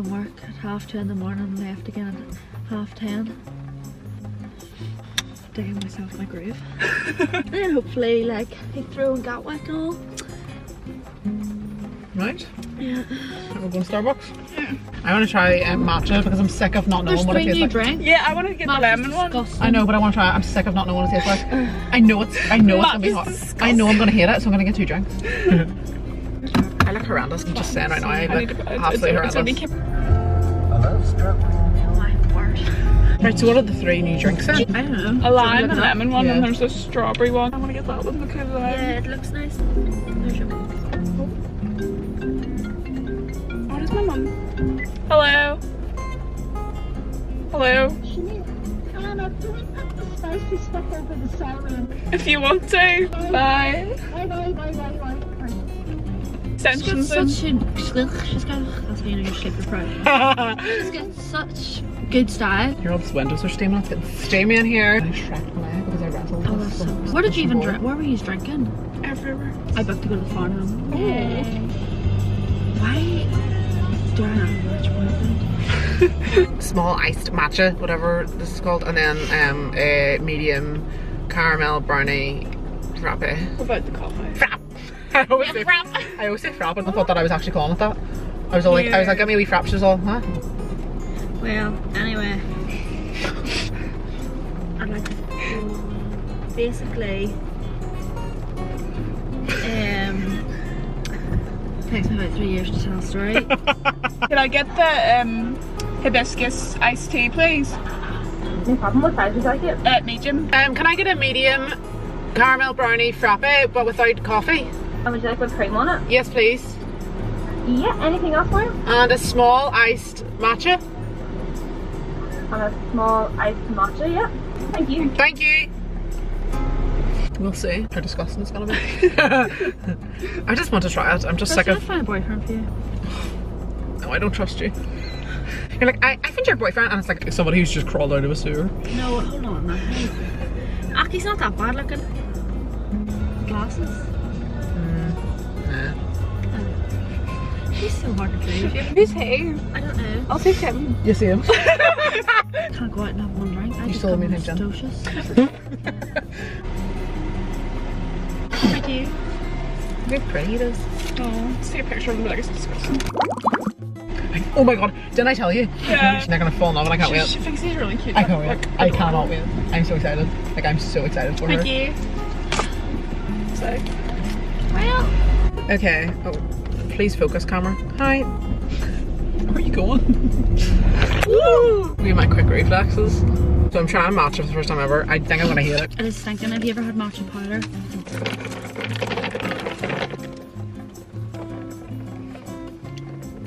from work at 2:30 in the morning and left again at 10:30. Digging myself my grave. And then hopefully like Heathrow and Gatwick and all. Right? Yeah. We're going to Starbucks? Yeah. I want to try matcha because I'm sick of not knowing what it tastes like. Drinks. Yeah, I want to get the lemon one. I know, but I want to try it. I'm sick of not knowing what it tastes like. I know it's gonna be hot. Disgusting. I know I'm gonna hate it, so I'm gonna get 2 drinks. I look horrendous. I'm just saying right now. I look absolutely horrendous. Oh my word. Right, so what are the 3 new drinks then? I don't know. A lime, a lemon one, Yeah. and there's a strawberry one. I want to get that one because Yeah, it looks nice. There's your mum. What is my mum? Hello. Hello. If you want to. Bye. Extensions Such a she's got that's how you know you're super proud. She's got such good style. Your old windows are steaming. It's getting steamy in here. I shreked my leg because I wrestled Oh, with that's so some- Where did you even some drink? Where were you drinking? everywhere. I booked to go to the farm home. Oh. Why do I have a rich boyfriend? small iced matcha, whatever this is called, and then a medium caramel brownie frappe. What about the coffee? Frappe. I always say frappe, and I thought that I was actually calling it that. I was like, give me a wee frappe. She was all, huh? Well, anyway, I'd like to basically takes me about 3 years to tell a story. Can I get the hibiscus iced tea, please? No problem. What size would you like it? Medium. Can I get a medium caramel brownie frappe, but without coffee? And would you like whipped cream on it? Yes, please. Yeah. Anything else for you? And a small iced matcha. And a small iced matcha. Yeah. Thank you. Thank you. We'll see how disgusting it's gonna be. I just want to try it. I'm just sick I'll of. find a boyfriend for you. No, I don't trust you. You're like, I think you're a boyfriend, and it's like somebody who's just crawled out of a sewer. No, hold on, man. Aki's not that bad looking. Glasses. Nah. He's so hard to believe. Who's he? I don't know. I'll take him. You see him? Can't go out and have one drink. I You just still got mean him, Jen? stocious. Thank you. Very pretty it is. Oh, see a picture of him, but like it's disgusting. Oh my god, didn't I tell you? Yeah. She's not gonna fall in love and I can't wait. She thinks he's really cute. I can't wait. Like, I cannot wait. I'm so excited. Like, I'm so excited for her. Thank you. So. Well, Okay. Oh, please focus, camera. Hi. Where are you going? Woo! We have my quick reflexes. So I'm trying matcha for the first time ever. I think I'm gonna hate it. I was thinking, have you ever had matcha powder?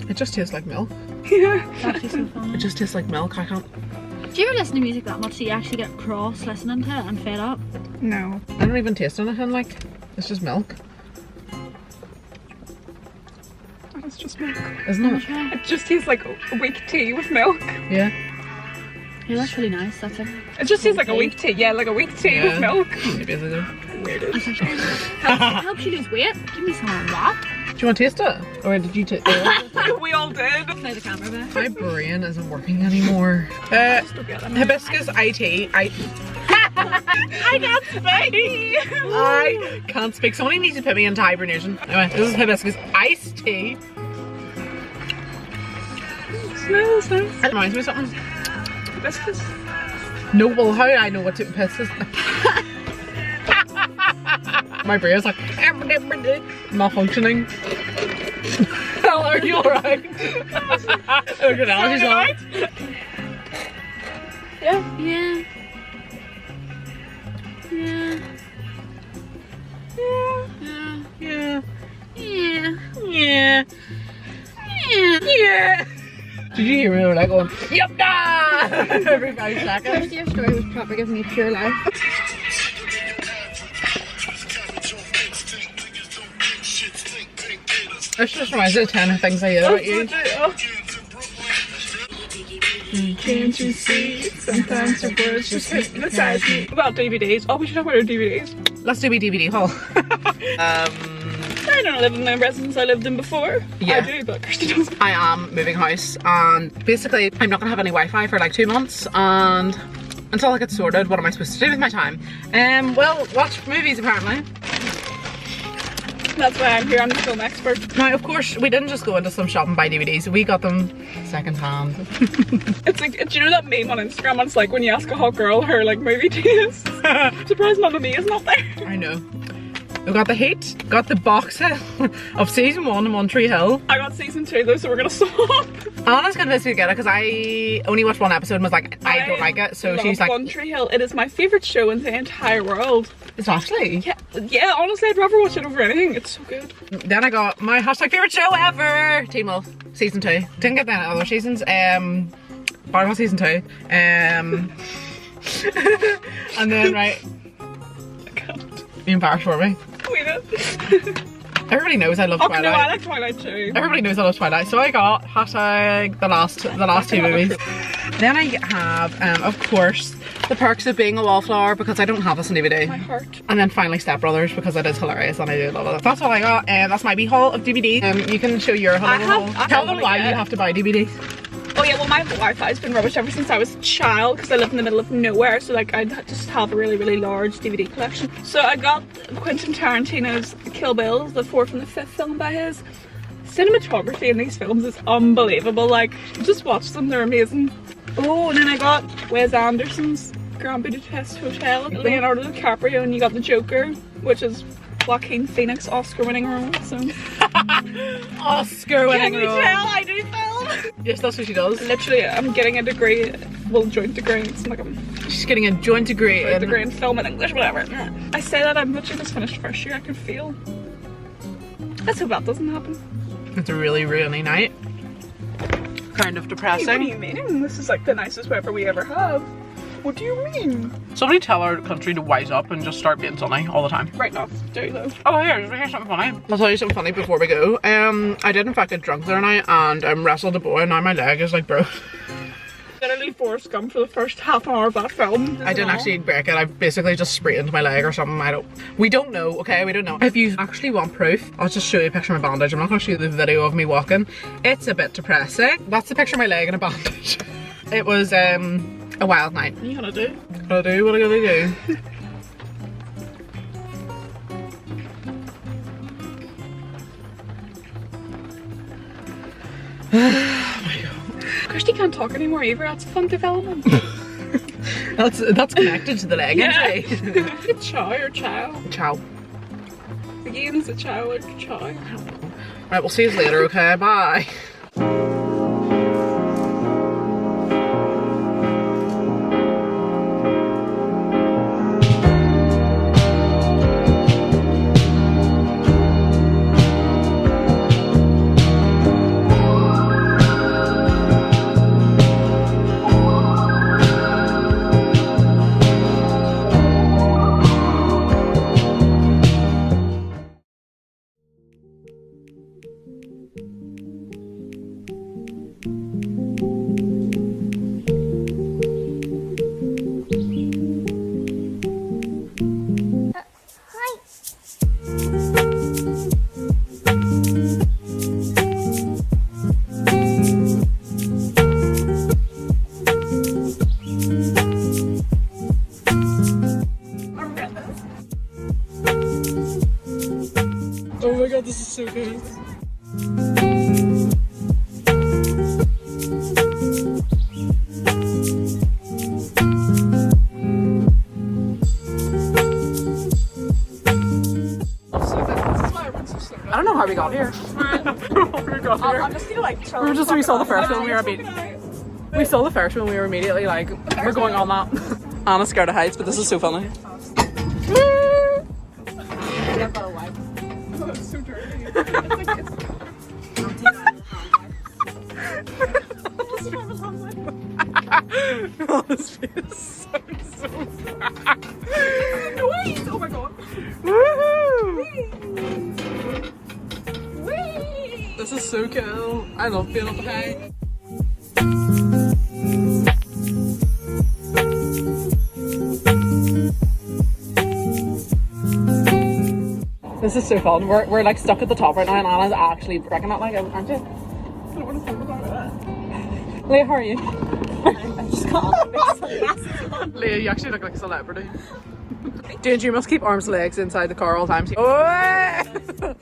It just tastes like milk. Yeah. It's actually so fun. It just tastes like milk. I can't. Do you ever listen to music that much that you actually get cross listening to it and fed up? No. I don't even taste anything. Like, it's just milk, It's just milk. isn't it? Try. It just tastes like a weak tea with milk. Yeah. Yeah, that's really nice. That's like It just tastes like a weak tea. Yeah, like a weak tea with milk. Maybe it's either. Weird. helps you lose weight. Give me some of that. Do you want to taste it? Or did you taste it? We all did. Play the camera back. My brain isn't working anymore. Hibiscus IT. I can't speak. I can't speak. Somebody needs to put me into hibernation. Anyway, this is hibiscus iced tea. Smells nice. It reminds me of something. Hibiscus. No, well, how do I know what to piss is? My brain's like malfunctioning. Hell, are you alright? Okay, now she's on. Yeah. Yeah. Yeah. Yeah. Yeah. Yeah. Yeah. Yeah. Did you hear me? Like going, yup, nah! Every 5 seconds. First year story was proper giving me pure life. This just reminds me of 10 things I hate about you. Can't you see? Sometimes your words just hypnotize me. About DVDs. Oh, we should talk about our DVDs. Let's do a DVD haul. I don't live in the residence I lived in before. Yeah. I do, but Kirsty doesn't. I am moving house, and basically I'm not gonna have any Wi-Fi for like 2 months, and until I get sorted, what am I supposed to do with my time? Well, watch movies apparently. That's why I'm here, I'm the film expert. Now, of course, we didn't just go into some shop and buy DVDs, we got them second hand. It's like, do you know that meme on Instagram? And it's like when you ask a hot girl her like movie taste. Surprised Mamma Mia is not there. I know. We got the Heat, got the box set of season 1 in One Tree Hill. I got season 2 though, so we're gonna swap. Anna's convinced me to get it because I only watched 1 episode and was like, I don't like it. So love she's like, One Tree Hill. It is my favourite show in the entire world. it's actually. Yeah, honestly, I'd rather watch it over anything. It's so good. Then I got my hashtag favorite show ever, Teen Wolf, season 2. Didn't get that in other seasons. Barbara season 2. And then right, I can't. you embarrassed for me. Wait a Everybody knows I love Oh Twilight. no, I like Twilight too. Everybody knows I love Twilight, so I got hashtag the last 2 movies. Then I have, of course, The Perks of Being a Wallflower because I don't have this on DVD. My heart. And then finally Step Brothers because it is hilarious and I do love it. That's all I got, and that's my wee haul of DVDs. You can show your haul. Tell them why you have to buy DVDs. Oh yeah, well my Wi-Fi's been rubbish ever since I was a child because I live in the middle of nowhere, so like I just have a really, really large DVD collection. So I got Quentin Tarantino's Kill Bill, the 4th and the 5th film by his. Cinematography in these films is unbelievable, like just watch them, they're amazing. Oh, and then I got Wes Anderson's Grand Budapest Hotel, Leonardo DiCaprio, and you got the Joker, which is Joaquin Phoenix Oscar-winning role, so. Oscar-winning Can you role. tell I do film? Yes, that's what she does. Literally, I'm getting a degree, well, joint degree. It's like a She's getting a joint degree in degree in film and English, whatever. I say that I'm literally just finished first year. I can feel. Let's hope that doesn't happen. It's a really rainy night. Kind of Hey, depressing. what do you mean? This is like the nicest weather we ever have. What do you mean? Somebody tell our country to wise up and just start being sunny all the time. Right now, do though. Oh, here's something funny. I'll tell you something funny before we go. I did in fact get drunk the other night and wrestled a boy and now my leg is like broke. Literally Forrest Gump for the first half hour of that film. I didn't actually break it. I basically just sprained my leg or something. We don't know, okay? We don't know. If you actually want proof, I'll just show you a picture of my bandage. I'm not gonna show you the video of me walking. It's a bit depressing. That's the picture of my leg and a bandage. It was a wild night. What are you gonna do? What I do? What I gotta do? Kirsty can't talk anymore either. That's a fun development. That's connected to the leg Yeah. injury. Chow or chow? Ciao. Again, is it chow or chow? Right, we'll see you later, okay? Bye. Oh my god, this is so good. I don't know how we got here. I'm just gonna like We saw the first one, we saw the first one, we were immediately like, we're going on that. Anna's scared of heights, but this is so funny. It's so dirty. This is so bad. Noise! Oh my god. Woohoo! Whee! This is so cool. I love being up high. This is so fun. We're like stuck at the top right now and Anna's actually wrecking it like, aren't you? Leah, how are you? I just got massive. Leah, you actually look like a celebrity. Danger, you must keep arms and legs inside the car all the time. Oh!